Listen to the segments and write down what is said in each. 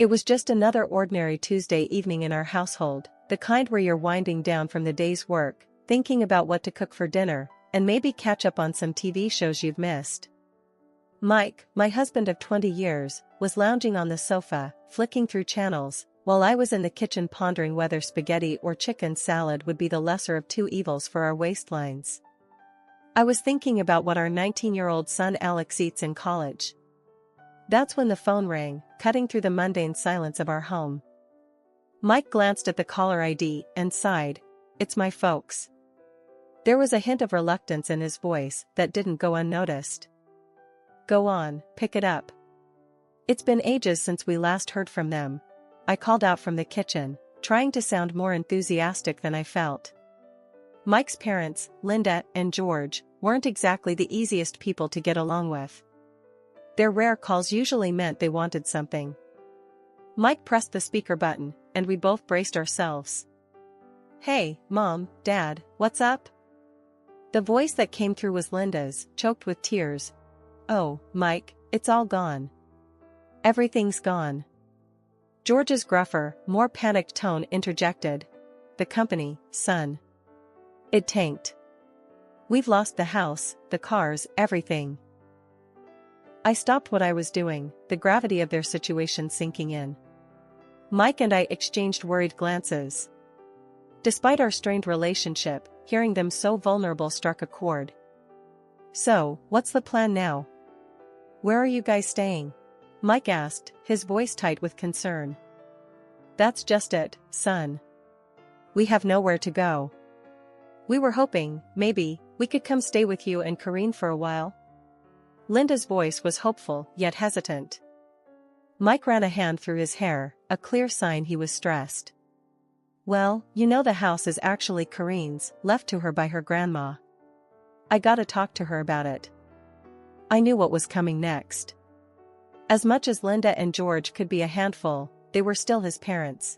It was just another ordinary Tuesday evening in our household, the kind where you're winding down from the day's work, thinking about what to cook for dinner, and maybe catch up on some TV shows you've missed. Mike, my husband of 20 years, was lounging on the sofa, flicking through channels, while I was in the kitchen pondering whether spaghetti or chicken salad would be the lesser of two evils for our waistlines. I was thinking about what our 19-year-old son Alex eats in college. That's when the phone rang, cutting through the mundane silence of our home. Mike glanced at the caller ID and sighed. "It's my folks." There was a hint of reluctance in his voice that didn't go unnoticed. "Go on, pick it up." "It's been ages since we last heard from them," I called out from the kitchen, trying to sound more enthusiastic than I felt. Mike's parents, Linda and George, weren't exactly the easiest people to get along with. Their rare calls usually meant they wanted something. Mike pressed the speaker button, and we both braced ourselves. "Hey, Mom, Dad, what's up?" The voice that came through was Linda's, choked with tears. "Oh, Mike, it's all gone. Everything's gone." George's gruffer, more panicked tone interjected. "The company, son. It tanked. We've lost the house, the cars, everything." I stopped what I was doing, the gravity of their situation sinking in. Mike and I exchanged worried glances. Despite our strained relationship, hearing them so vulnerable struck a chord. "So, what's the plan now? Where are you guys staying?" Mike asked, his voice tight with concern. "That's just it, son. We have nowhere to go. We were hoping, maybe, we could come stay with you and Karine for a while." Linda's voice was hopeful, yet hesitant. Mike ran a hand through his hair, a clear sign he was stressed. "Well, you know the house is actually Karine's, left to her by her grandma. I gotta talk to her about it." I knew what was coming next. As much as Linda and George could be a handful, they were still his parents.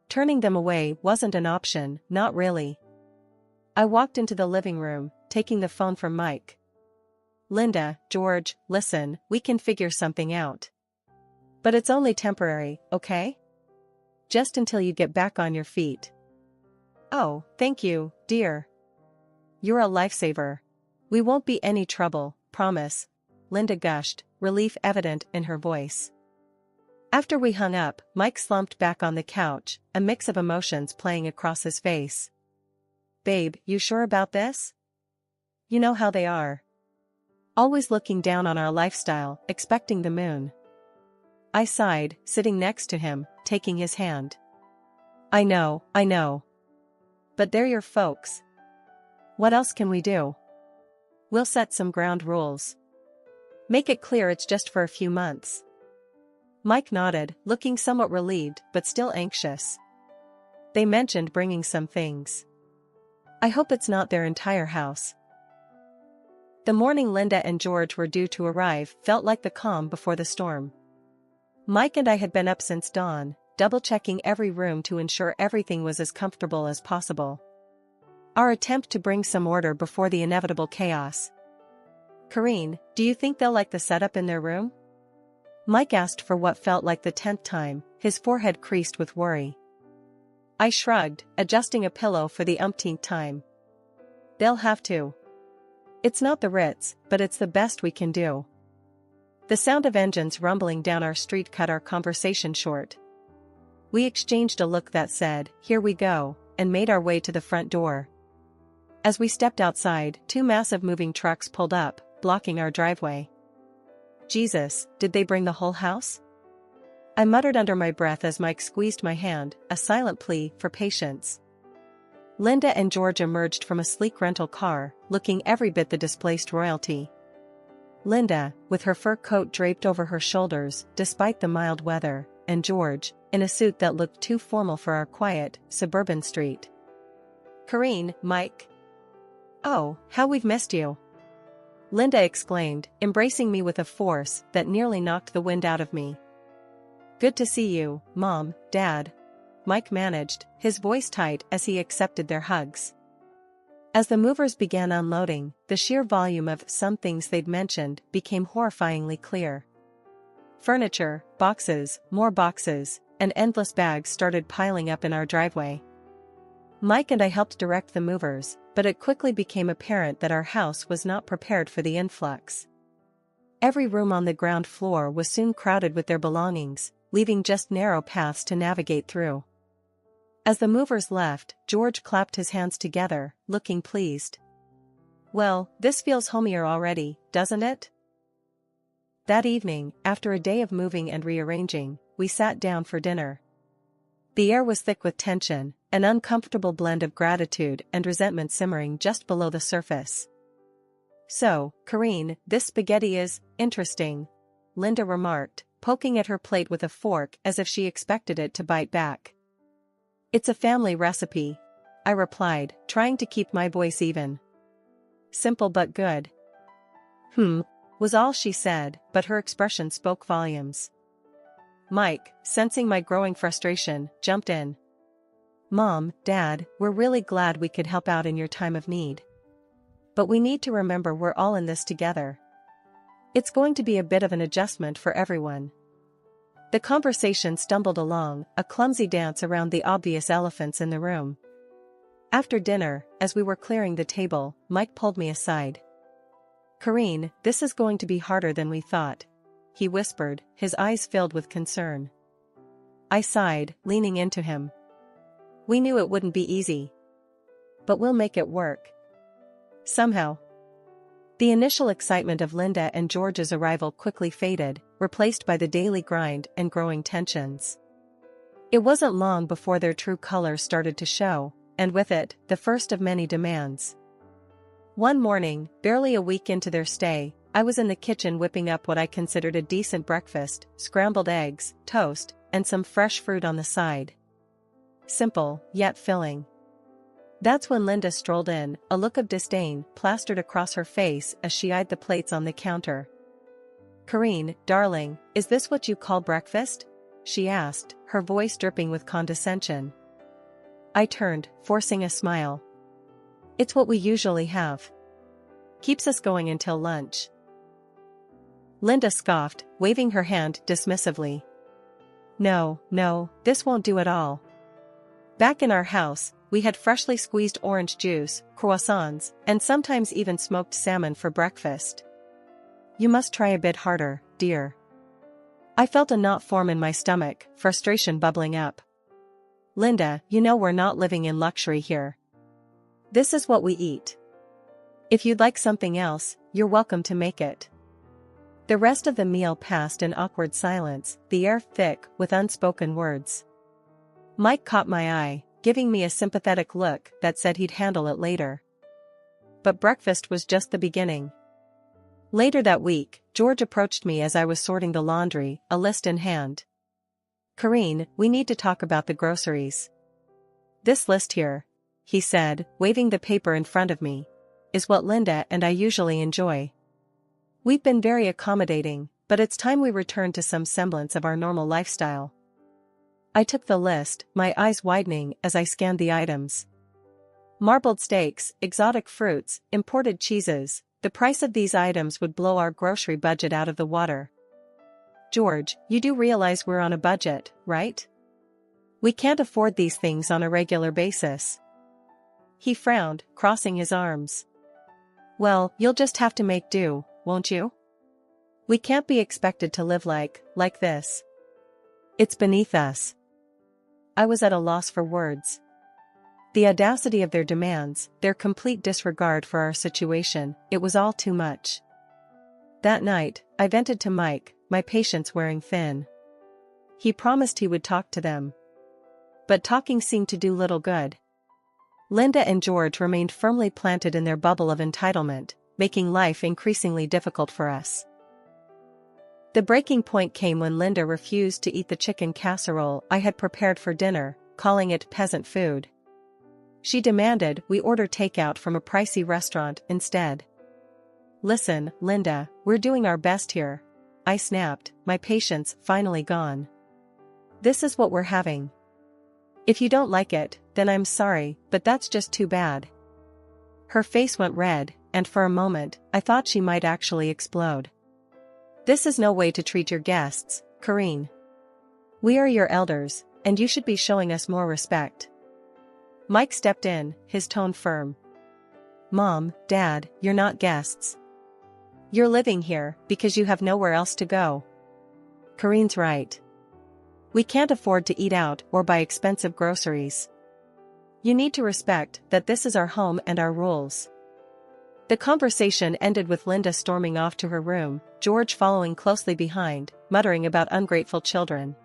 Turning them away wasn't an option, not really. I walked into the living room, taking the phone from Mike. "Linda, George, listen, we can figure something out. But it's only temporary, okay? Just until you get back on your feet." "Oh, thank you, dear. You're a lifesaver. We won't be any trouble, promise," Linda gushed, relief evident in her voice. After we hung up, Mike slumped back on the couch, a mix of emotions playing across his face. "Babe, you sure about this? You know how they are. Always looking down on our lifestyle, expecting the moon." I sighed, sitting next to him, taking his hand. I know. But they're your folks. What else can we do? We'll set some ground rules. Make it clear it's just for a few months." Mike nodded, looking somewhat relieved but still anxious. "They mentioned bringing some things. I hope it's not their entire house." The morning Linda and George were due to arrive felt like the calm before the storm. Mike and I had been up since dawn, double-checking every room to ensure everything was as comfortable as possible. Our attempt to bring some order before the inevitable chaos. "Karine, do you think they'll like the setup in their room?" Mike asked for what felt like the 10th time, his forehead creased with worry. I shrugged, adjusting a pillow for the umpteenth time. "They'll have to. It's not the Ritz, but it's the best we can do." The sound of engines rumbling down our street cut our conversation short. We exchanged a look that said, "Here we go," and made our way to the front door. As we stepped outside, two massive moving trucks pulled up, blocking our driveway. Jesus, did they bring the whole house? I muttered under my breath as Mike squeezed my hand, a silent plea for patience. Linda and George emerged from a sleek rental car, looking every bit the displaced royalty. Linda, with her fur coat draped over her shoulders despite the mild weather, and George, in a suit that looked too formal for our quiet, suburban street. "Karine, Mike. Oh, how we've missed you!" Linda exclaimed, embracing me with a force that nearly knocked the wind out of me. "Good to see you, Mom, Dad," Mike managed, his voice tight as he accepted their hugs. As the movers began unloading, the sheer volume of some things they'd mentioned became horrifyingly clear. Furniture, boxes, more boxes, and endless bags started piling up in our driveway. Mike and I helped direct the movers, but it quickly became apparent that our house was not prepared for the influx. Every room on the ground floor was soon crowded with their belongings, leaving just narrow paths to navigate through. As the movers left, George clapped his hands together, looking pleased. "Well, this feels homier already, doesn't it?" That evening, after a day of moving and rearranging, we sat down for dinner. The air was thick with tension, an uncomfortable blend of gratitude and resentment simmering just below the surface. "So, Karine, this spaghetti is interesting," Linda remarked, poking at her plate with a fork as if she expected it to bite back. "It's a family recipe," I replied, trying to keep my voice even. "Simple but good." Was all she said, but her expression spoke volumes. Mike, sensing my growing frustration, jumped in. "Mom, Dad, we're really glad we could help out in your time of need. But we need to remember we're all in this together. It's going to be a bit of an adjustment for everyone." The conversation stumbled along, a clumsy dance around the obvious elephants in the room. After dinner, as we were clearing the table, Mike pulled me aside. "Karine, this is going to be harder than we thought," he whispered, his eyes filled with concern. I sighed, leaning into him. "We knew it wouldn't be easy. But we'll make it work. Somehow." The initial excitement of Linda and George's arrival quickly faded, replaced by the daily grind and growing tensions. It wasn't long before their true colors started to show, and with it, the first of many demands. One morning, barely a week into their stay, I was in the kitchen whipping up what I considered a decent breakfast: scrambled eggs, toast, and some fresh fruit on the side. Simple, yet filling. That's when Linda strolled in, a look of disdain plastered across her face as she eyed the plates on the counter. "Karine, darling, is this what you call breakfast?" she asked, her voice dripping with condescension. I turned, forcing a smile. "It's what we usually have. Keeps us going until lunch." Linda scoffed, waving her hand dismissively. No, this won't do at all." Back in our house, we had freshly squeezed orange juice, croissants, and sometimes even smoked salmon for breakfast. "You must try a bit harder, dear." I felt a knot form in my stomach, frustration bubbling up. "Linda, you know we're not living in luxury here. This is what we eat. If you'd like something else, you're welcome to make it." The rest of the meal passed in awkward silence, the air thick with unspoken words. Mike caught my eye, giving me a sympathetic look that said he'd handle it later. But breakfast was just the beginning. Later that week, George approached me as I was sorting the laundry, a list in hand. "Karine, we need to talk about the groceries. This list here," he said, waving the paper in front of me, "is what Linda and I usually enjoy. We've been very accommodating, but it's time we return to some semblance of our normal lifestyle." I took the list, my eyes widening as I scanned the items. Marbled steaks, exotic fruits, imported cheeses. The price of these items would blow our grocery budget out of the water. "George, you do realize we're on a budget, right? We can't afford these things on a regular basis." He frowned, crossing his arms. "Well, you'll just have to make do, won't you? We can't be expected to live like this. It's beneath us." I was at a loss for words. The audacity of their demands, their complete disregard for our situation, it was all too much. That night, I vented to Mike, my patience wearing thin. He promised he would talk to them. But talking seemed to do little good. Linda and George remained firmly planted in their bubble of entitlement, making life increasingly difficult for us. The breaking point came when Linda refused to eat the chicken casserole I had prepared for dinner, calling it peasant food. She demanded we order takeout from a pricey restaurant instead. "Listen, Linda, we're doing our best here," I snapped, my patience finally gone. "This is what we're having. If you don't like it, then I'm sorry, but that's just too bad." Her face went red, and for a moment, I thought she might actually explode. This is no way to treat your guests, Karine. We are your elders, and you should be showing us more respect. Mike stepped in, his tone firm. Mom, Dad, you're not guests. You're living here because you have nowhere else to go. Karine's right. We can't afford to eat out or buy expensive groceries. You need to respect that this is our home and our rules. The conversation ended with Linda storming off to her room, George following closely behind, muttering about ungrateful children.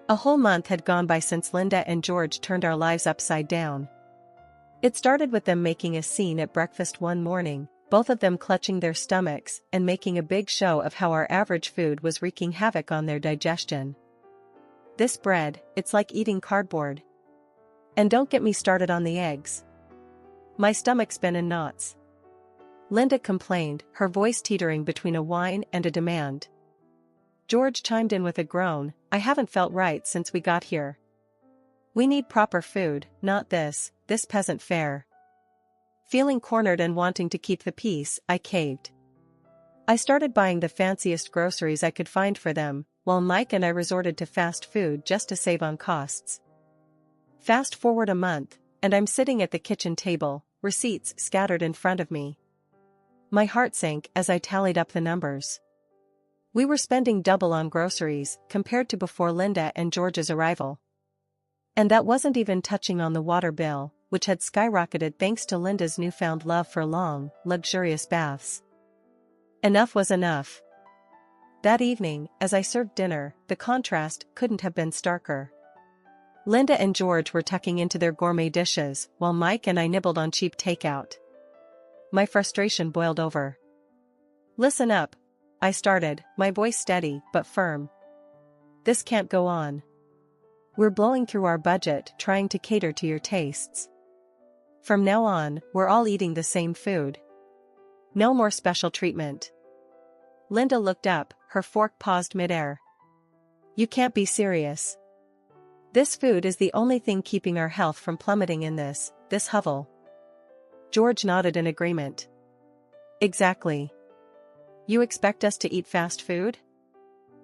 A whole month had gone by since Linda and George turned our lives upside down. It started with them making a scene at breakfast one morning, both of them clutching their stomachs and making a big show of how our average food was wreaking havoc on their digestion. This bread, it's like eating cardboard. And don't get me started on the eggs. My stomach's been in knots. Linda complained, her voice teetering between a whine and a demand. George chimed in with a groan, I haven't felt right since we got here. We need proper food, not this peasant fare. Feeling cornered and wanting to keep the peace, I caved. I started buying the fanciest groceries I could find for them, while Mike and I resorted to fast food just to save on costs. Fast forward a month, and I'm sitting at the kitchen table, receipts scattered in front of me. My heart sank as I tallied up the numbers. We were spending double on groceries compared to before Linda and George's arrival. And that wasn't even touching on the water bill, which had skyrocketed thanks to Linda's newfound love for long, luxurious baths. Enough was enough. That evening, as I served dinner, the contrast couldn't have been starker. Linda and George were tucking into their gourmet dishes, while Mike and I nibbled on cheap takeout. My frustration boiled over. Listen up, I started, my voice steady but firm. This can't go on. We're blowing through our budget trying to cater to your tastes. From now on, we're all eating the same food. No more special treatment. Linda looked up, her fork paused midair. You can't be serious. This food is the only thing keeping our health from plummeting in this hovel. George nodded in agreement. Exactly. You expect us to eat fast food?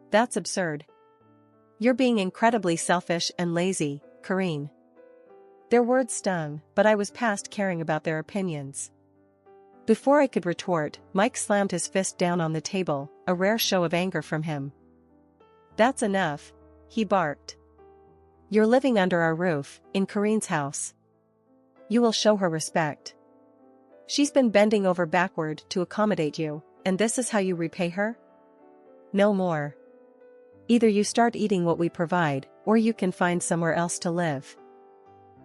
That's absurd. You're being incredibly selfish and lazy, Karine. Their words stung, but I was past caring about their opinions. Before I could retort, Mike slammed his fist down on the table, a rare show of anger from him. That's enough, he barked. You're living under our roof, in Karine's house. You will show her respect. She's been bending over backward to accommodate you, and this is how you repay her? No more. Either you start eating what we provide, or you can find somewhere else to live.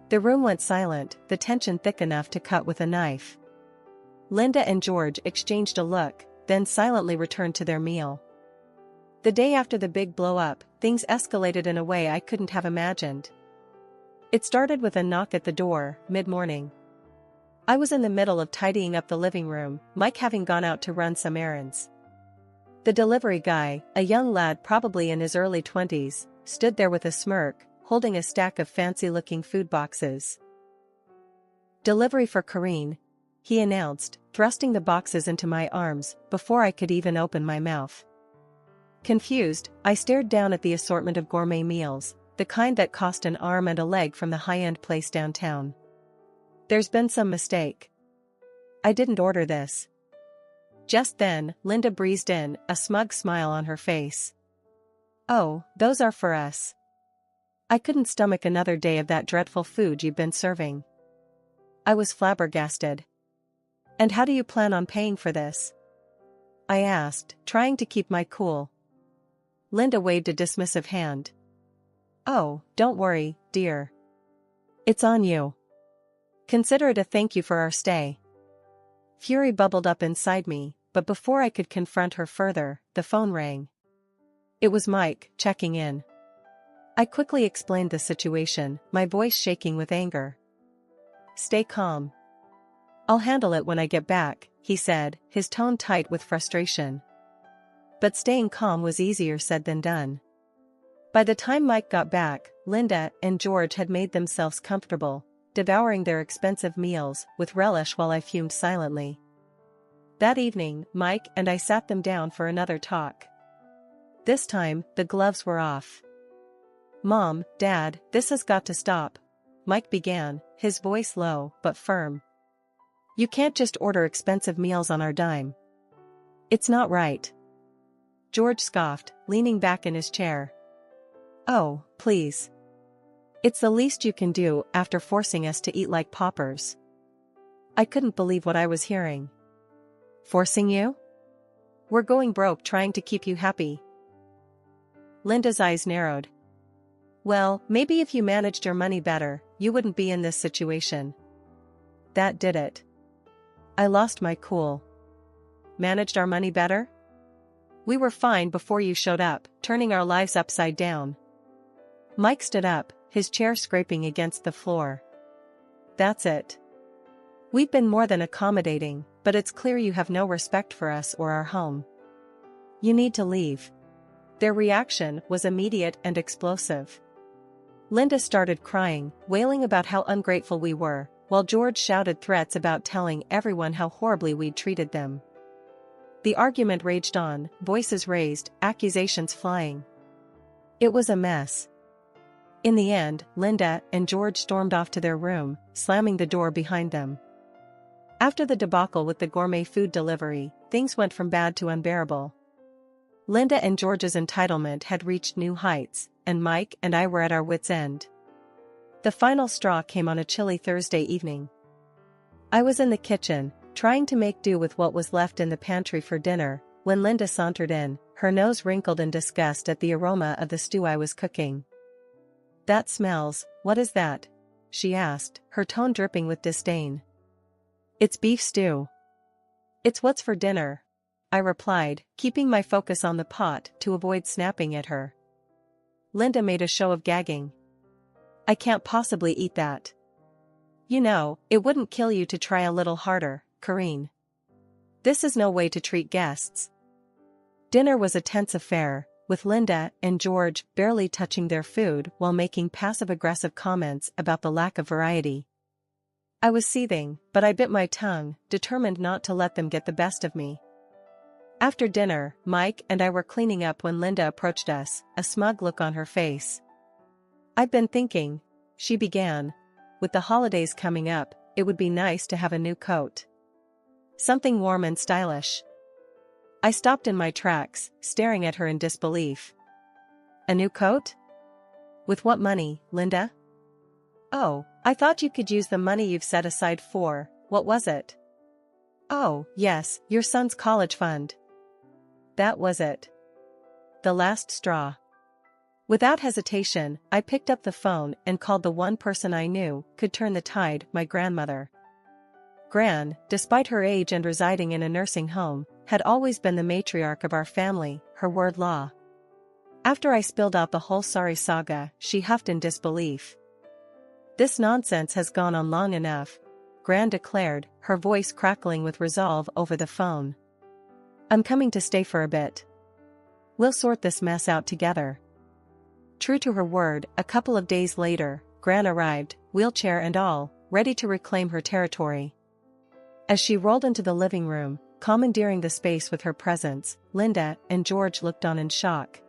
The room went silent, the tension thick enough to cut with a knife. Linda and George exchanged a look, then silently returned to their meal. The day after the big blow-up, things escalated in a way I couldn't have imagined. It started with a knock at the door, mid-morning. I was in the middle of tidying up the living room, Mike having gone out to run some errands. The delivery guy, a young lad probably in his early 20s, stood there with a smirk, holding a stack of fancy-looking food boxes. Delivery for Karine, he announced, thrusting the boxes into my arms before I could even open my mouth. Confused, I stared down at the assortment of gourmet meals, the kind that cost an arm and a leg from the high-end place downtown. There's been some mistake. I didn't order this. Just then, Linda breezed in, a smug smile on her face. Oh, those are for us. I couldn't stomach another day of that dreadful food you've been serving. I was flabbergasted. And how do you plan on paying for this? I asked, trying to keep my cool. Linda waved a dismissive hand. Oh, don't worry, dear. It's on you. Consider it a thank you for our stay. Fury bubbled up inside me, but before I could confront her further, the phone rang. It was Mike, checking in. I quickly explained the situation, my voice shaking with anger. Stay calm. I'll handle it when I get back, he said, his tone tight with frustration. But staying calm was easier said than done. By the time Mike got back, Linda and George had made themselves comfortable, devouring their expensive meals with relish while I fumed silently. That evening, Mike and I sat them down for another talk. This time, the gloves were off. "Mom, Dad, this has got to stop," Mike began, his voice low but firm. "You can't just order expensive meals on our dime. It's not right." George scoffed, leaning back in his chair. "Oh, please. It's the least you can do after forcing us to eat like paupers." I couldn't believe what I was hearing. "Forcing you? We're going broke trying to keep you happy." Linda's eyes narrowed. "Well, maybe if you managed your money better, you wouldn't be in this situation." That did it. I lost my cool. Managed our money better? We were fine before you showed up, turning our lives upside down. Mike stood up, his chair scraping against the floor. "That's it. We've been more than accommodating, but it's clear you have no respect for us or our home. You need to leave." Their reaction was immediate and explosive. Linda started crying, wailing about how ungrateful we were, while George shouted threats about telling everyone how horribly we'd treated them. The argument raged on, voices raised, accusations flying. It was a mess. In the end, Linda and George stormed off to their room, slamming the door behind them. After the debacle with the gourmet food delivery, things went from bad to unbearable. Linda and George's entitlement had reached new heights, and Mike and I were at our wits' end. The final straw came on a chilly Thursday evening. I was in the kitchen, trying to make do with what was left in the pantry for dinner, when Linda sauntered in, her nose wrinkled in disgust at the aroma of the stew I was cooking. "That smells, what is that?" she asked, her tone dripping with disdain. "It's beef stew." "It's what's for dinner," I replied, keeping my focus on the pot to avoid snapping at her. Linda made a show of gagging. "I can't possibly eat that." "You know, it wouldn't kill you to try a little harder, Corinne. This is no way to treat guests." Dinner was a tense affair, with Linda and George barely touching their food while making passive-aggressive comments about the lack of variety. I was seething, but I bit my tongue, determined not to let them get the best of me. After dinner, Mike and I were cleaning up when Linda approached us, a smug look on her face. "I've been thinking," she began, "with the holidays coming up, it would be nice to have a new coat. Something warm and stylish." I stopped in my tracks, staring at her in disbelief. "A new coat? With what money, Linda?" "Oh, I thought you could use the money you've set aside for, what was it?" "Oh, yes, your son's college fund." That was it. The last straw. Without hesitation, I picked up the phone and called the one person I knew could turn the tide, my grandmother. Gran, despite her age and residing in a nursing home, had always been the matriarch of our family, her word law. After I spilled out the whole sorry saga, she huffed in disbelief. "This nonsense has gone on long enough," Gran declared, her voice crackling with resolve over the phone. "I'm coming to stay for a bit. We'll sort this mess out together." True to her word, a couple of days later, Gran arrived, wheelchair and all, ready to reclaim her territory. As she rolled into the living room, commandeering the space with her presence, Linda and George looked on in shock.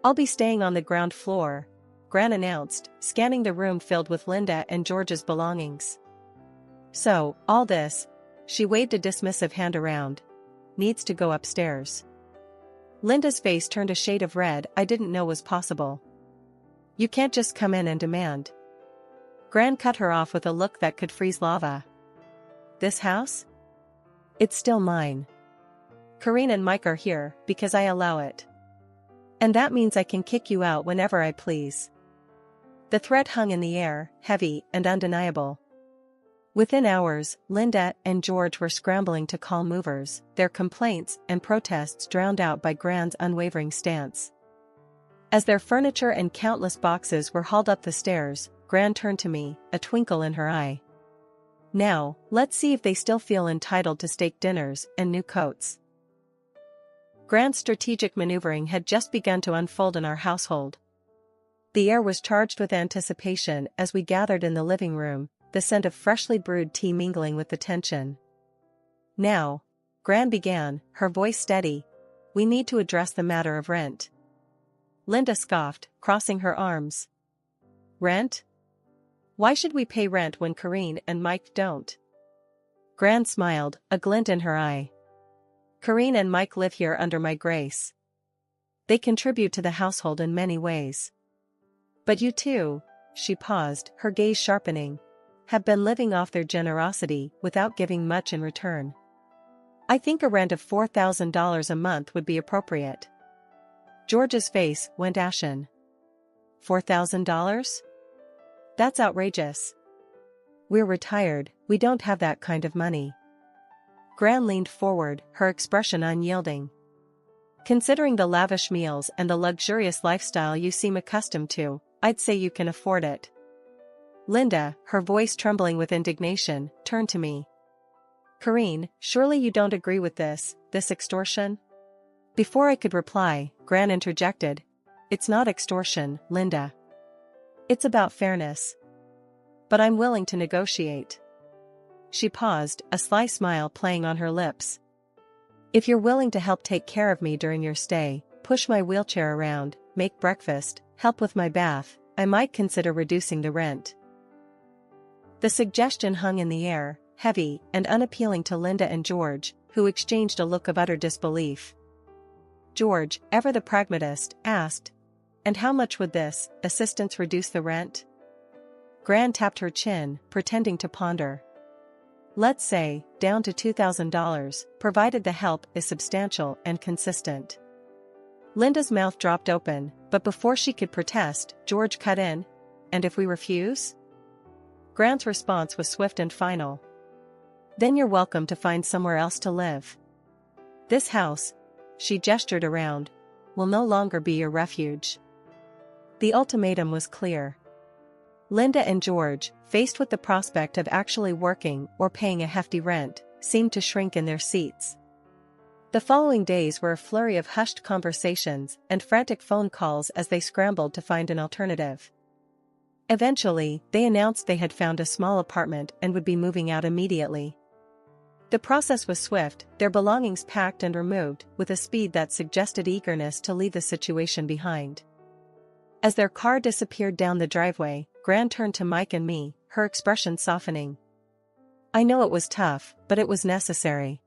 "I'll be staying on the ground floor," Gran announced, scanning the room filled with Linda and George's belongings. "So, all this," she waved a dismissive hand around, "needs to go upstairs." Linda's face turned a shade of red I didn't know was possible. "You can't just come in and demand." Gran cut her off with a look that could freeze lava. "This house? It's still mine. Corinne and Mike are here because I allow it. And that means I can kick you out whenever I please." The threat hung in the air, heavy and undeniable. Within hours, Linda and George were scrambling to call movers, their complaints and protests drowned out by Gran's unwavering stance. As their furniture and countless boxes were hauled up the stairs, Gran turned to me, a twinkle in her eye. "Now, let's see if they still feel entitled to steak dinners and new coats." Gran's strategic maneuvering had just begun to unfold in our household. The air was charged with anticipation as we gathered in the living room, the scent of freshly brewed tea mingling with the tension. "Now," Gran began, her voice steady, we need to address the matter of rent." Linda scoffed, crossing her arms. "Rent? Why should we pay rent when Corrine and Mike don't?" Gran smiled, a glint in her eye. "Corrine and Mike live here under my grace. They contribute to the household in many ways. But you two," she paused, her gaze sharpening, "have been living off their generosity without giving much in return. I think a rent of $4,000 a month would be appropriate." George's face went ashen. $4,000? That's outrageous. We're retired, we don't have that kind of money. Gran leaned forward, her expression unyielding. "Considering the lavish meals and the luxurious lifestyle you seem accustomed to, I'd say you can afford it." Linda, her voice trembling with indignation, turned to me. "Corrine, surely you don't agree with this extortion?" Before I could reply, Gran interjected. "It's not extortion, Linda. It's about fairness. But I'm willing to negotiate." She paused, a sly smile playing on her lips. "If you're willing to help take care of me during your stay, push my wheelchair around, make breakfast, help with my bath, I might consider reducing the rent." The suggestion hung in the air, heavy and unappealing to Linda and George, who exchanged a look of utter disbelief. George, ever the pragmatist, asked, "And how much would this assistance reduce the rent?" Gran tapped her chin, pretending to ponder. "Let's say, down to $2,000, provided the help is substantial and consistent." Linda's mouth dropped open, but before she could protest, George cut in. "And if we refuse?" Gran's response was swift and final. "Then you're welcome to find somewhere else to live. This house," she gestured around, "will no longer be your refuge." The ultimatum was clear. Linda and George, faced with the prospect of actually working or paying a hefty rent, seemed to shrink in their seats. The following days were a flurry of hushed conversations and frantic phone calls as they scrambled to find an alternative. Eventually, they announced they had found a small apartment and would be moving out immediately. The process was swift, their belongings packed and removed with a speed that suggested eagerness to leave the situation behind. As their car disappeared down the driveway, Gran turned to Mike and me, her expression softening. "I know it was tough, but it was necessary.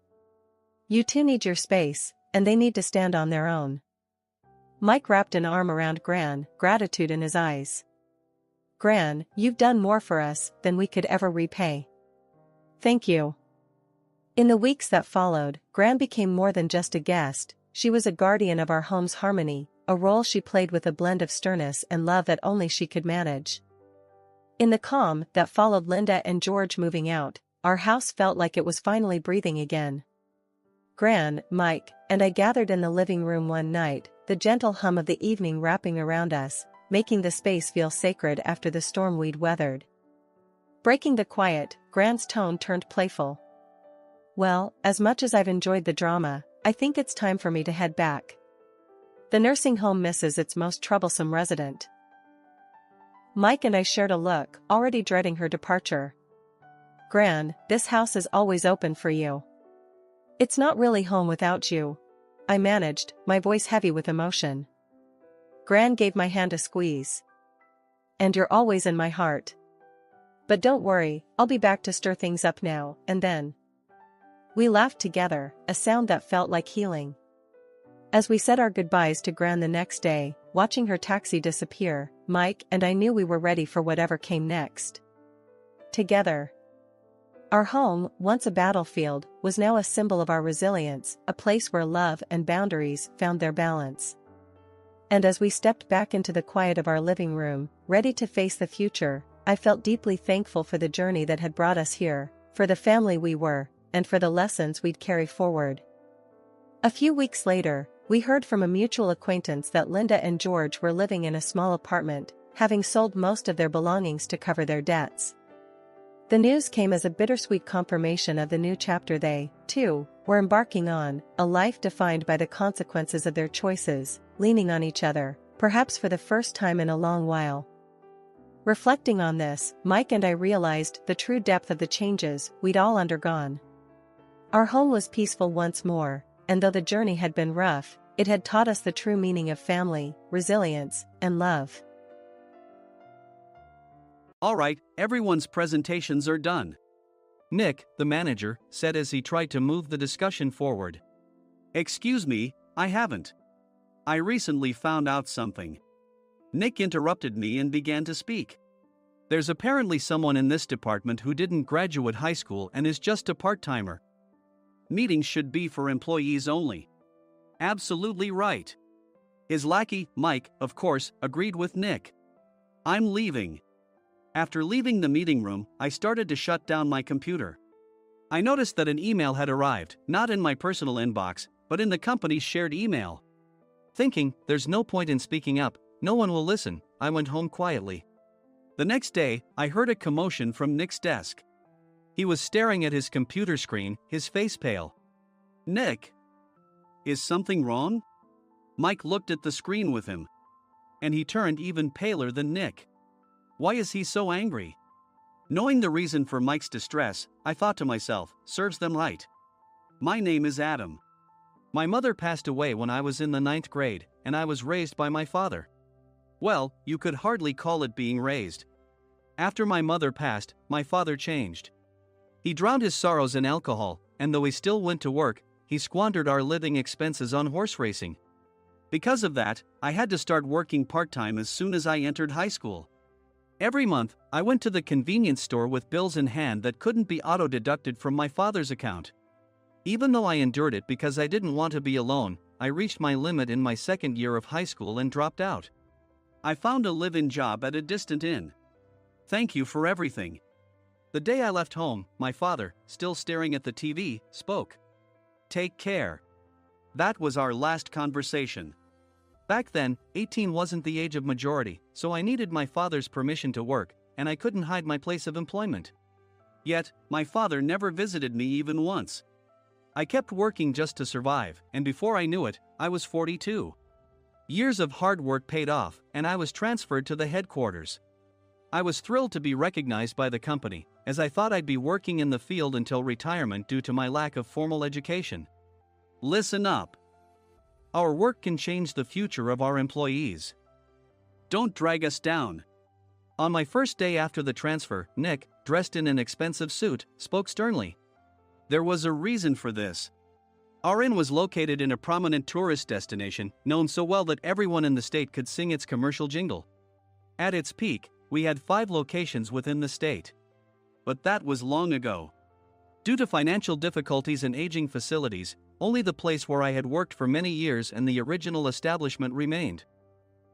You two need your space, and they need to stand on their own." Mike wrapped an arm around Gran, gratitude in his eyes. "Gran, you've done more for us than we could ever repay." "Thank you." In the weeks that followed, Gran became more than just a guest, she was a guardian of our home's harmony, a role she played with a blend of sternness and love that only she could manage. In the calm that followed Linda and George moving out, our house felt like it was finally breathing again. Gran, Mike, and I gathered in the living room one night, the gentle hum of the evening wrapping around us, making the space feel sacred after the storm we'd weathered. Breaking the quiet, Gran's tone turned playful. "Well, as much as I've enjoyed the drama, I think it's time for me to head back. The nursing home misses its most troublesome resident." Mike and I shared a look, already dreading her departure. "Gran, this house is always open for you. It's not really home without you," I managed, my voice heavy with emotion. Gran gave my hand a squeeze. "And you're always in my heart. But don't worry, I'll be back to stir things up now and then." We laughed together, a sound that felt like healing. As we said our goodbyes to Gran the next day, watching her taxi disappear, Mike and I knew we were ready for whatever came next. Together. Our home, once a battlefield, was now a symbol of our resilience, a place where love and boundaries found their balance. And as we stepped back into the quiet of our living room, ready to face the future, I felt deeply thankful for the journey that had brought us here, for the family we were, and for the lessons we'd carry forward. A few weeks later, we heard from a mutual acquaintance that Linda and George were living in a small apartment, having sold most of their belongings to cover their debts. The news came as a bittersweet confirmation of the new chapter they, too, were embarking on, a life defined by the consequences of their choices, leaning on each other, perhaps for the first time in a long while. Reflecting on this, Mike and I realized the true depth of the changes we'd all undergone. Our home was peaceful once more, and though the journey had been rough, it had taught us the true meaning of family, resilience, and love. All right, everyone's presentations are done, Nick, the manager, said as he tried to move the discussion forward. Excuse me, I haven't. I recently found out something. Nick interrupted me and began to speak. There's apparently someone in this department who didn't graduate high school and is just a part-timer. Meetings should be for employees only. Absolutely right. His lackey, Mike, of course, agreed with Nick. I'm leaving. After leaving the meeting room, I started to shut down my computer. I noticed that an email had arrived, not in my personal inbox, but in the company's shared email. Thinking, there's no point in speaking up, no one will listen, I went home quietly. The next day, I heard a commotion from Nick's desk. He was staring at his computer screen, his face pale. Nick? Is something wrong? Mike looked at the screen with him. And he turned even paler than Nick. Why is he so angry? Knowing the reason for Mike's distress, I thought to myself, serves them right. My name is Adam. My mother passed away when I was in the 9th grade, and I was raised by my father. Well, you could hardly call it being raised. After my mother passed, my father changed. He drowned his sorrows in alcohol, and though he still went to work, he squandered our living expenses on horse racing. Because of that, I had to start working part-time as soon as I entered high school. Every month, I went to the convenience store with bills in hand that couldn't be auto-deducted from my father's account. Even though I endured it because I didn't want to be alone, I reached my limit in my second year of high school and dropped out. I found a live-in job at a distant inn. Thank you for everything. The day I left home, my father, still staring at the TV, spoke. Take care. That was our last conversation. Back then, 18 wasn't the age of majority, so I needed my father's permission to work, and I couldn't hide my place of employment. Yet, my father never visited me even once. I kept working just to survive, and before I knew it, I was 42. Years of hard work paid off, and I was transferred to the headquarters. I was thrilled to be recognized by the company, as I thought I'd be working in the field until retirement due to my lack of formal education. Listen up. Our work can change the future of our employees. Don't drag us down. On my first day after the transfer, Nick, dressed in an expensive suit, spoke sternly. There was a reason for this. Our inn was located in a prominent tourist destination, known so well that everyone in the state could sing its commercial jingle. At its peak, we had 5 locations within the state. But that was long ago. Due to financial difficulties and aging facilities, only the place where I had worked for many years and the original establishment remained.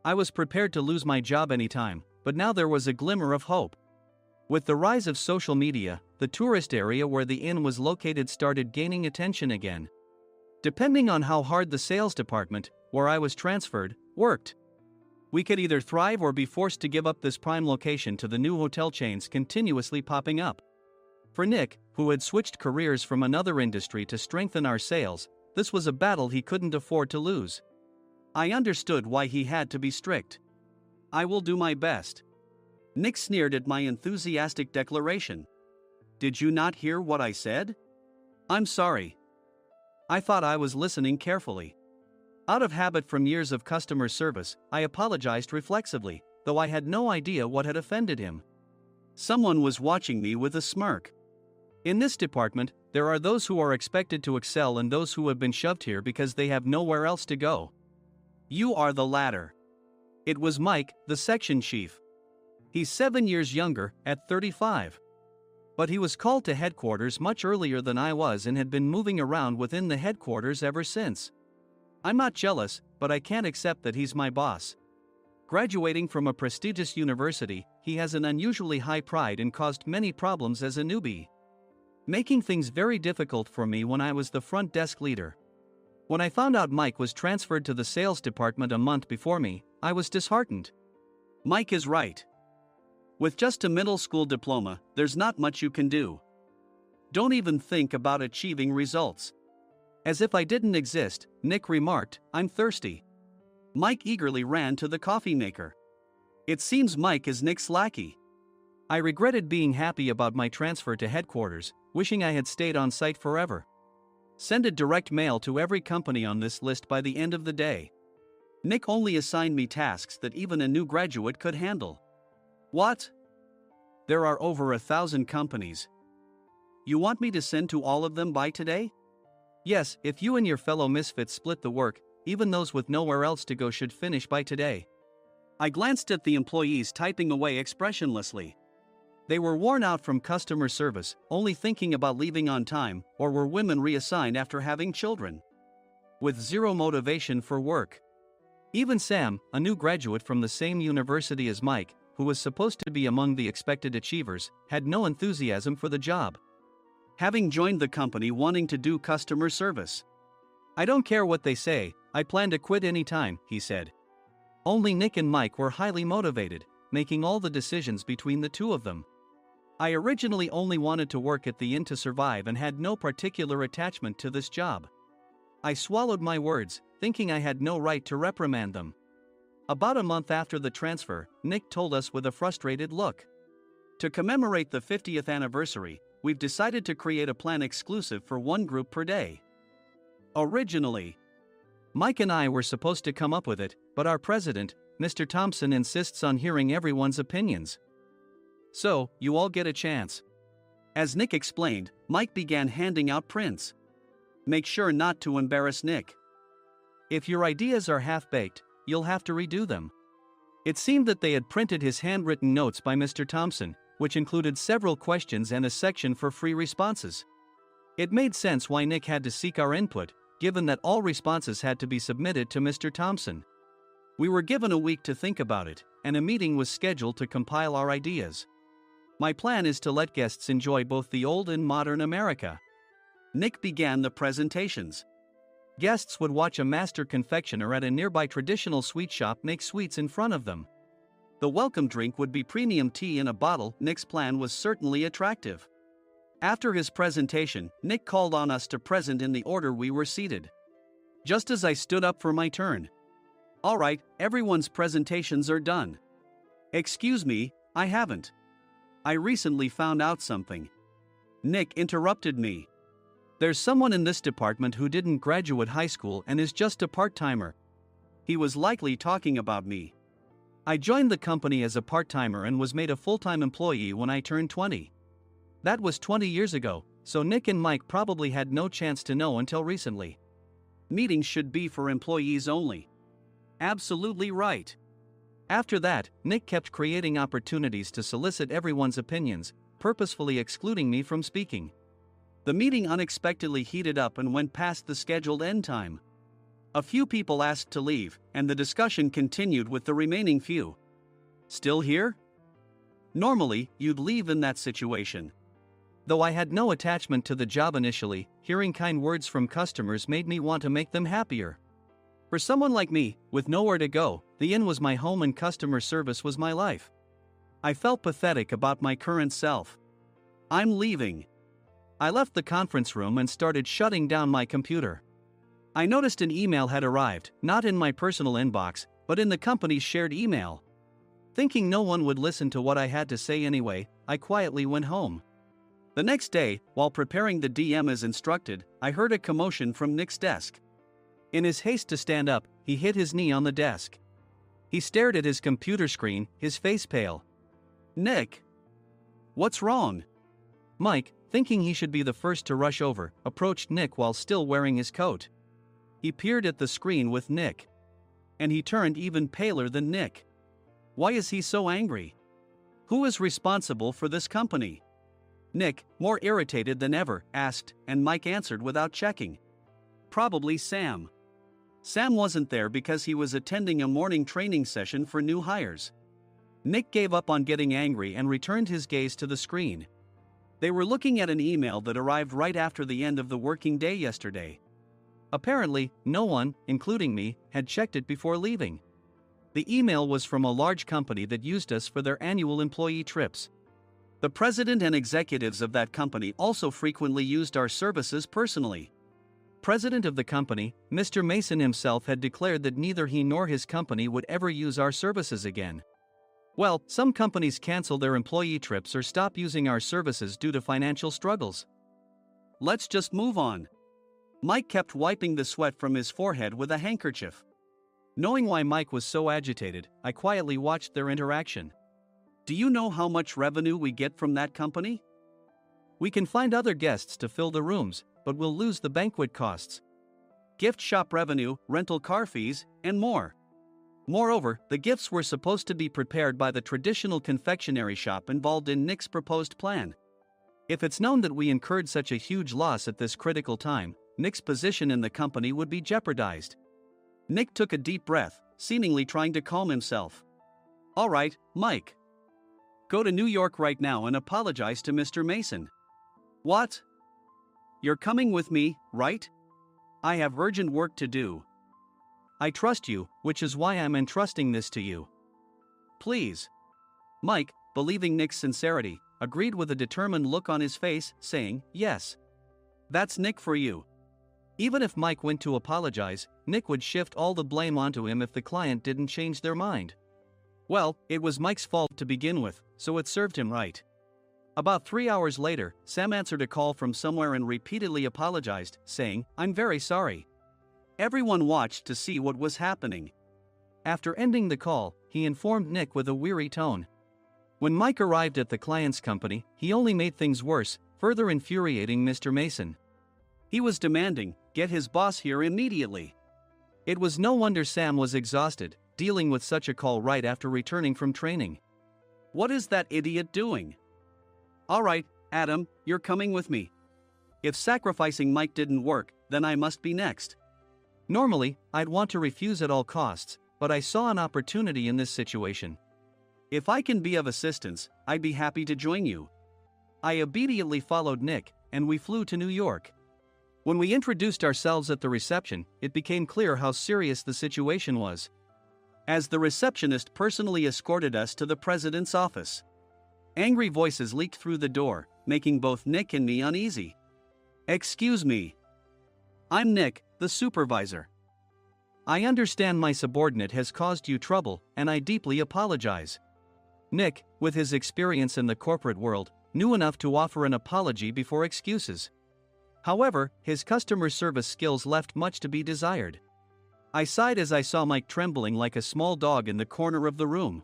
I was prepared to lose my job anytime, but now there was a glimmer of hope. With the rise of social media, the tourist area where the inn was located started gaining attention again. Depending on how hard the sales department, where I was transferred, worked, we could either thrive or be forced to give up this prime location to the new hotel chains continuously popping up. For Nick, who had switched careers from another industry to strengthen our sales, this was a battle he couldn't afford to lose. I understood why he had to be strict. I will do my best. Nick sneered at my enthusiastic declaration. Did you not hear what I said? I'm sorry. I thought I was listening carefully. Out of habit from years of customer service, I apologized reflexively, though I had no idea what had offended him. Someone was watching me with a smirk. In this department, there are those who are expected to excel and those who have been shoved here because they have nowhere else to go. You are the latter. It was Mike, the section chief. He's 7 years younger, at 35. But he was called to headquarters much earlier than I was and had been moving around within the headquarters ever since. I'm not jealous, but I can't accept that he's my boss. Graduating from a prestigious university, he has an unusually high pride and caused many problems as a newbie, making things very difficult for me when I was the front desk leader. When I found out Mike was transferred to the sales department a month before me, I was disheartened. Mike is right. With just a middle school diploma, there's not much you can do. Don't even think about achieving results. As if I didn't exist, Nick remarked, I'm thirsty. Mike eagerly ran to the coffee maker. It seems Mike is Nick's lackey. I regretted being happy about my transfer to headquarters, wishing I had stayed on site forever. Send a direct mail to every company on this list by the end of the day. Nick only assigned me tasks that even a new graduate could handle. What? There are over 1,000 companies. You want me to send to all of them by today? Yes, if you and your fellow misfits split the work, even those with nowhere else to go should finish by today. I glanced at the employees typing away expressionlessly. They were worn out from customer service, only thinking about leaving on time, or were women reassigned after having children. With zero motivation for work. Even Sam, a new graduate from the same university as Mike, who was supposed to be among the expected achievers, had no enthusiasm for the job. Having joined the company wanting to do customer service. I don't care what they say, I plan to quit anytime, he said. Only Nick and Mike were highly motivated, making all the decisions between the two of them. I originally only wanted to work at the inn to survive and had no particular attachment to this job. I swallowed my words, thinking I had no right to reprimand them. About a month after the transfer, Nick told us with a frustrated look. To commemorate the 50th anniversary, we've decided to create a plan exclusive for one group per day. Originally, Mike and I were supposed to come up with it, but our president, Mr. Thompson, insists on hearing everyone's opinions. So, you all get a chance. As Nick explained, Mike began handing out prints. Make sure not to embarrass Nick. If your ideas are half-baked, you'll have to redo them. It seemed that they had printed his handwritten notes by Mr. Thompson, which included several questions and a section for free responses. It made sense why Nick had to seek our input, given that all responses had to be submitted to Mr. Thompson. We were given a week to think about it, and a meeting was scheduled to compile our ideas. My plan is to let guests enjoy both the old and modern America. Nick began the presentations. Guests would watch a master confectioner at a nearby traditional sweet shop make sweets in front of them. The welcome drink would be premium tea in a bottle. Nick's plan was certainly attractive. After his presentation, Nick called on us to present in the order we were seated. Just as I stood up for my turn. All right, everyone's presentations are done. Excuse me, I haven't. I recently found out something. Nick interrupted me. There's someone in this department who didn't graduate high school and is just a part-timer. He was likely talking about me. I joined the company as a part-timer and was made a full-time employee when I turned 20. That was 20 years ago, so Nick and Mike probably had no chance to know until recently. Meetings should be for employees only. Absolutely right. After that, Nick kept creating opportunities to solicit everyone's opinions, purposefully excluding me from speaking. The meeting unexpectedly heated up and went past the scheduled end time. A few people asked to leave, and the discussion continued with the remaining few. Still here? Normally, you'd leave in that situation. Though I had no attachment to the job initially, hearing kind words from customers made me want to make them happier. For someone like me, with nowhere to go, the inn was my home and customer service was my life. I felt pathetic about my current self. I'm leaving. I left the conference room and started shutting down my computer. I noticed an email had arrived, not in my personal inbox, but in the company's shared email. Thinking no one would listen to what I had to say anyway, I quietly went home. The next day, while preparing the DM as instructed, I heard a commotion from Nick's desk. In his haste to stand up, he hit his knee on the desk. He stared at his computer screen, his face pale. Nick! What's wrong? Mike, thinking he should be the first to rush over, approached Nick while still wearing his coat. He peered at the screen with Nick. And he turned even paler than Nick. Why is he so angry? Who is responsible for this company? Nick, more irritated than ever, asked, and Mike answered without checking. Probably Sam. Sam wasn't there because he was attending a morning training session for new hires. Nick gave up on getting angry and returned his gaze to the screen. They were looking at an email that arrived right after the end of the working day yesterday. Apparently, no one, including me, had checked it before leaving. The email was from a large company that used us for their annual employee trips. The president and executives of that company also frequently used our services personally. President of the company, Mr. Mason himself, had declared that neither he nor his company would ever use our services again. Well, some companies cancel their employee trips or stop using our services due to financial struggles. Let's just move on. Mike kept wiping the sweat from his forehead with a handkerchief. Knowing why Mike was so agitated, I quietly watched their interaction. Do you know how much revenue we get from that company? We can find other guests to fill the rooms, but we'll lose the banquet costs, gift shop revenue, rental car fees, and more. Moreover, the gifts were supposed to be prepared by the traditional confectionery shop involved in Nick's proposed plan. If it's known that we incurred such a huge loss at this critical time, Nick's position in the company would be jeopardized. Nick took a deep breath, seemingly trying to calm himself. All right, Mike. Go to New York right now and apologize to Mr. Mason. What? You're coming with me, right? I have urgent work to do. I trust you, which is why I'm entrusting this to you. Please. Mike, believing Nick's sincerity, agreed with a determined look on his face, saying, yes. That's Nick for you. Even if Mike went to apologize, Nick would shift all the blame onto him if the client didn't change their mind. Well, it was Mike's fault to begin with, so it served him right. About 3 hours later, Sam answered a call from somewhere and repeatedly apologized, saying, I'm very sorry. Everyone watched to see what was happening. After ending the call, he informed Nick with a weary tone. When Mike arrived at the client's company, he only made things worse, further infuriating Mr. Mason. He was demanding, get his boss here immediately. It was no wonder Sam was exhausted, dealing with such a call right after returning from training. What is that idiot doing? All right, Adam, you're coming with me. If sacrificing Mike didn't work, then I must be next. Normally, I'd want to refuse at all costs, but I saw an opportunity in this situation. If I can be of assistance, I'd be happy to join you. I obediently followed Nick, and we flew to New York. When we introduced ourselves at the reception, it became clear how serious the situation was, as the receptionist personally escorted us to the president's office. Angry voices leaked through the door, making both Nick and me uneasy. Excuse me. I'm Nick, the supervisor. I understand my subordinate has caused you trouble, and I deeply apologize. Nick, with his experience in the corporate world, knew enough to offer an apology before excuses. However, his customer service skills left much to be desired. I sighed as I saw Mike trembling like a small dog in the corner of the room.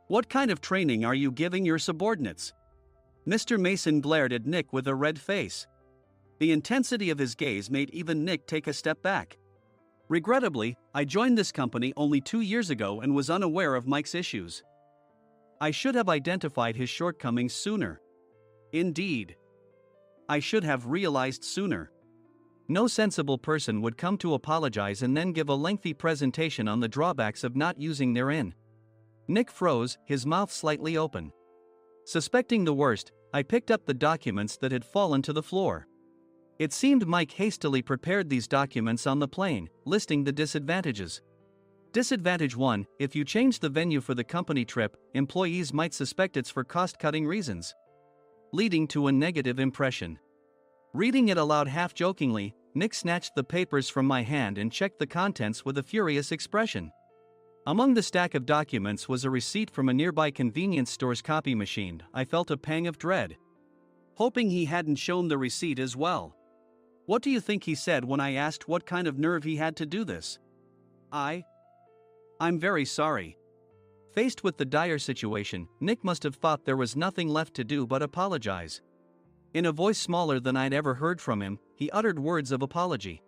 What kind of training are you giving your subordinates? Mr. Mason glared at Nick with a red face. The intensity of his gaze made even Nick take a step back. Regrettably, I joined this company only 2 years ago and was unaware of Mike's issues. I should have identified his shortcomings sooner. Indeed. I should have realized sooner. No sensible person would come to apologize and then give a lengthy presentation on the drawbacks of not using their in. Nick froze, his mouth slightly open. Suspecting the worst, I picked up the documents that had fallen to the floor. It seemed Mike hastily prepared these documents on the plane, listing the disadvantages. Disadvantage 1: if you change the venue for the company trip, employees might suspect it's for cost-cutting reasons, leading to a negative impression. Reading it aloud half-jokingly, Nick snatched the papers from my hand and checked the contents with a furious expression. Among the stack of documents was a receipt from a nearby convenience store's copy machine. I felt a pang of dread, hoping he hadn't shown the receipt as well. What do you think he said when I asked what kind of nerve he had to do this? I'm very sorry. Faced with the dire situation, Nick must have thought there was nothing left to do but apologize. In a voice smaller than I'd ever heard from him, he uttered words of apology.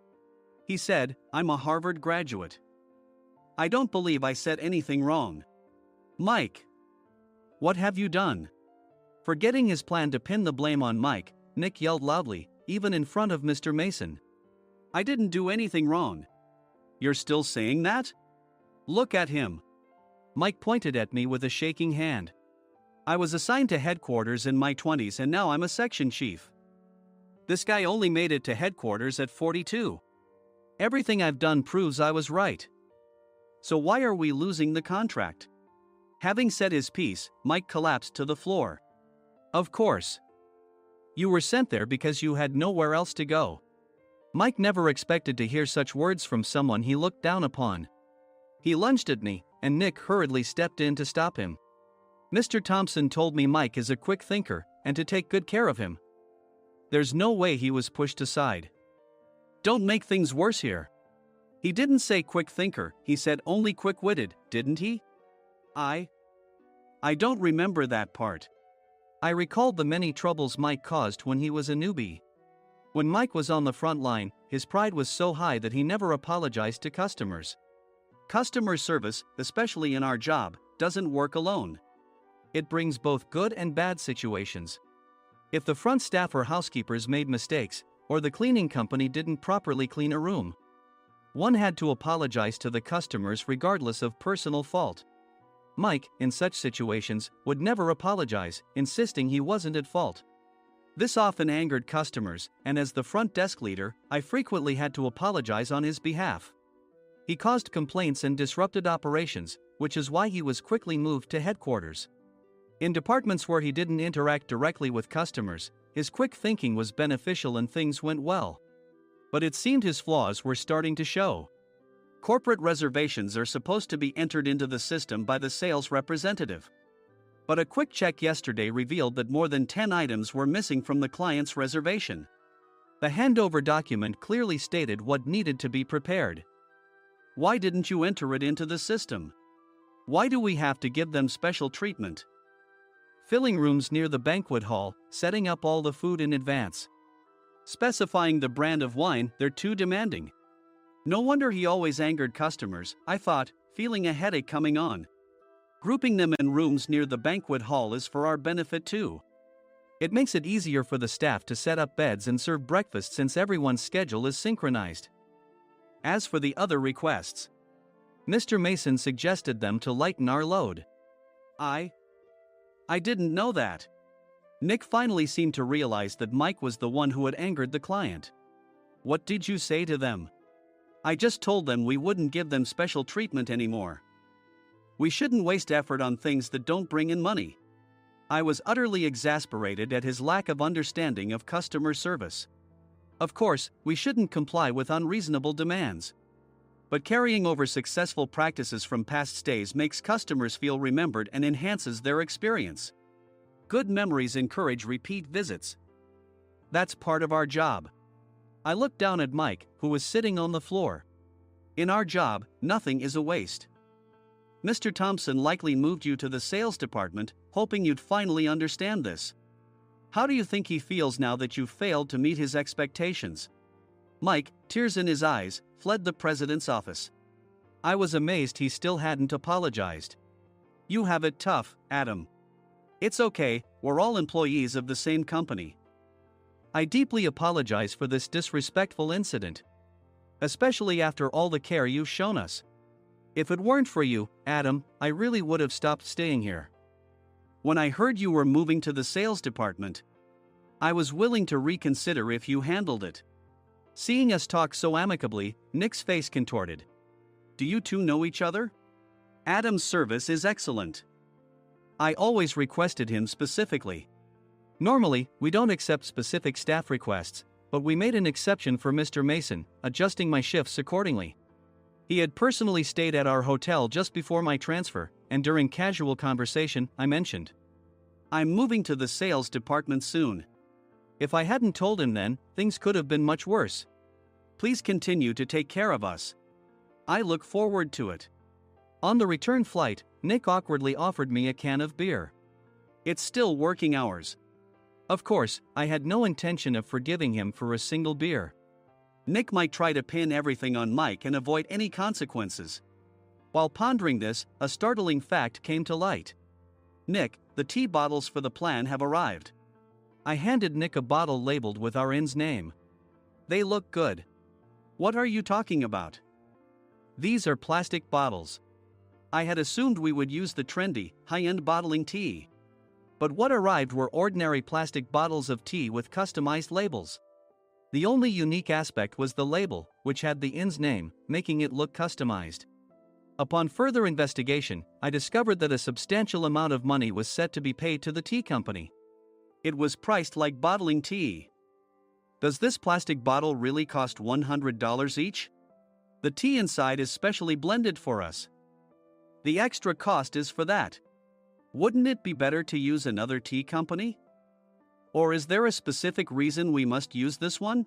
He said, I'm a Harvard graduate. I don't believe I said anything wrong. Mike, what have you done? Forgetting his plan to pin the blame on Mike, Nick yelled loudly, even in front of Mr. Mason. I didn't do anything wrong. You're still saying that? Look at him. Mike pointed at me with a shaking hand. I was assigned to headquarters in my 20s and now I'm a section chief. This guy only made it to headquarters at 42. Everything I've done proves I was right. So why are we losing the contract? Having said his piece, Mike collapsed to the floor. Of course. You were sent there because you had nowhere else to go. Mike never expected to hear such words from someone he looked down upon. He lunged at me, and Nick hurriedly stepped in to stop him. Mr. Thompson told me Mike is a quick thinker, and to take good care of him. There's no way he was pushed aside. Don't make things worse here. He didn't say quick thinker, he said only quick-witted, didn't he? I don't remember that part. I recalled the many troubles Mike caused when he was a newbie. When Mike was on the front line, his pride was so high that he never apologized to customers. Customer service, especially in our job, doesn't work alone. It brings both good and bad situations. If the front staff or housekeepers made mistakes, or the cleaning company didn't properly clean a room, one had to apologize to the customers regardless of personal fault. Mike, in such situations, would never apologize, insisting he wasn't at fault. This often angered customers, and as the front desk leader, I frequently had to apologize on his behalf. He caused complaints and disrupted operations, which is why he was quickly moved to headquarters. In departments where he didn't interact directly with customers, his quick thinking was beneficial and things went well. But it seemed his flaws were starting to show. Corporate reservations are supposed to be entered into the system by the sales representative. But a quick check yesterday revealed that more than 10 items were missing from the client's reservation. The handover document clearly stated what needed to be prepared. Why didn't you enter it into the system? Why do we have to give them special treatment? Filling rooms near the banquet hall, setting up all the food in advance. Specifying the brand of wine, they're too demanding. No wonder he always angered customers, I thought, feeling a headache coming on. Grouping them in rooms near the banquet hall is for our benefit too. It makes it easier for the staff to set up beds and serve breakfast since everyone's schedule is synchronized. As for the other requests, Mr. Mason suggested them to lighten our load. I didn't know that. Nick finally seemed to realize that Mike was the one who had angered the client. What did you say to them? I just told them we wouldn't give them special treatment anymore. We shouldn't waste effort on things that don't bring in money. I was utterly exasperated at his lack of understanding of customer service. Of course, we shouldn't comply with unreasonable demands. But carrying over successful practices from past stays makes customers feel remembered and enhances their experience. Good memories encourage repeat visits. That's part of our job. I looked down at Mike, who was sitting on the floor. In our job, nothing is a waste. Mr. Thompson likely moved you to the sales department, hoping you'd finally understand this. How do you think he feels now that you've failed to meet his expectations? Mike, tears in his eyes, fled the president's office. I was amazed he still hadn't apologized. You have it tough, Adam. It's okay, we're all employees of the same company. I deeply apologize for this disrespectful incident. Especially after all the care you've shown us. If it weren't for you, Adam, I really would have stopped staying here. When I heard you were moving to the sales department, I was willing to reconsider if you handled it. Seeing us talk so amicably, Nick's face contorted. Do you two know each other? Adam's service is excellent. I always requested him specifically. Normally, we don't accept specific staff requests, but we made an exception for Mr. Mason, adjusting my shifts accordingly. He had personally stayed at our hotel just before my transfer, and during casual conversation, I mentioned, I'm moving to the sales department soon. If I hadn't told him then, things could have been much worse. Please continue to take care of us. I look forward to it. On the return flight, Nick awkwardly offered me a can of beer. It's still working hours. Of course, I had no intention of forgiving him for a single beer. Nick might try to pin everything on Mike and avoid any consequences. While pondering this, a startling fact came to light. Nick, the tea bottles for the plan have arrived. I handed Nick a bottle labeled with our inn's name. They look good. What are you talking about? These are plastic bottles. I had assumed we would use the trendy, high-end bottling tea. But what arrived were ordinary plastic bottles of tea with customized labels. The only unique aspect was the label, which had the inn's name, making it look customized. Upon further investigation, I discovered that a substantial amount of money was set to be paid to the tea company. It was priced like bottling tea. Does this plastic bottle really cost $100 each? The tea inside is specially blended for us. The extra cost is for that. Wouldn't it be better to use another tea company? Or is there a specific reason we must use this one?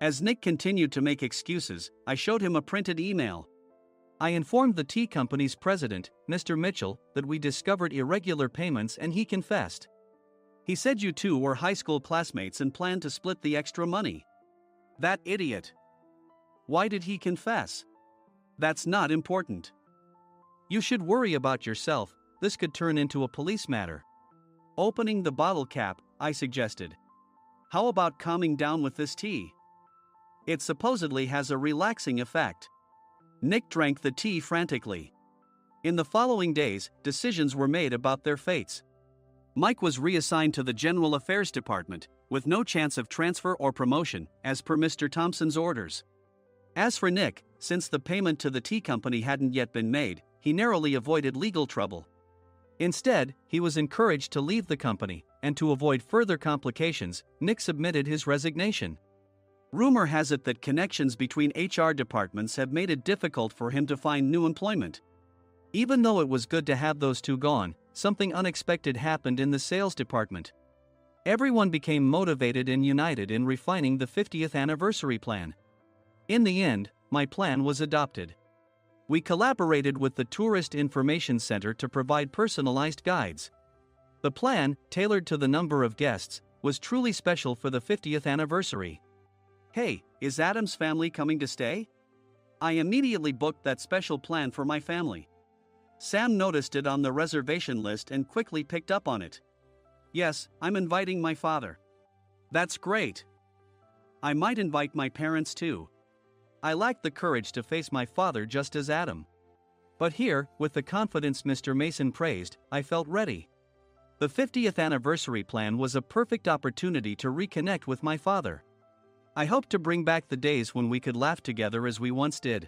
As Nick continued to make excuses, I showed him a printed email. I informed the tea company's president, Mr. Mitchell, that we discovered irregular payments and he confessed. He said you two were high school classmates and planned to split the extra money. That idiot. Why did he confess? That's not important. You should worry about yourself, this could turn into a police matter. Opening the bottle cap, I suggested. How about calming down with this tea? It supposedly has a relaxing effect. Nick drank the tea frantically. In the following days, decisions were made about their fates. Mike was reassigned to the General Affairs Department, with no chance of transfer or promotion, as per Mr. Thompson's orders. As for Nick, since the payment to the tea company hadn't yet been made, he narrowly avoided legal trouble. Instead, he was encouraged to leave the company, and to avoid further complications, Nick submitted his resignation. Rumor has it that connections between HR departments have made it difficult for him to find new employment. Even though it was good to have those two gone, something unexpected happened in the sales department. Everyone became motivated and united in refining the 50th anniversary plan. In the end, my plan was adopted. We collaborated with the Tourist Information Center to provide personalized guides. The plan, tailored to the number of guests, was truly special for the 50th anniversary. Hey, is Adam's family coming to stay? I immediately booked that special plan for my family. Sam noticed it on the reservation list and quickly picked up on it. Yes, I'm inviting my father. That's great. I might invite my parents too. I lacked the courage to face my father just as Adam. But here, with the confidence Mr. Mason praised, I felt ready. The 50th anniversary plan was a perfect opportunity to reconnect with my father. I hoped to bring back the days when we could laugh together as we once did.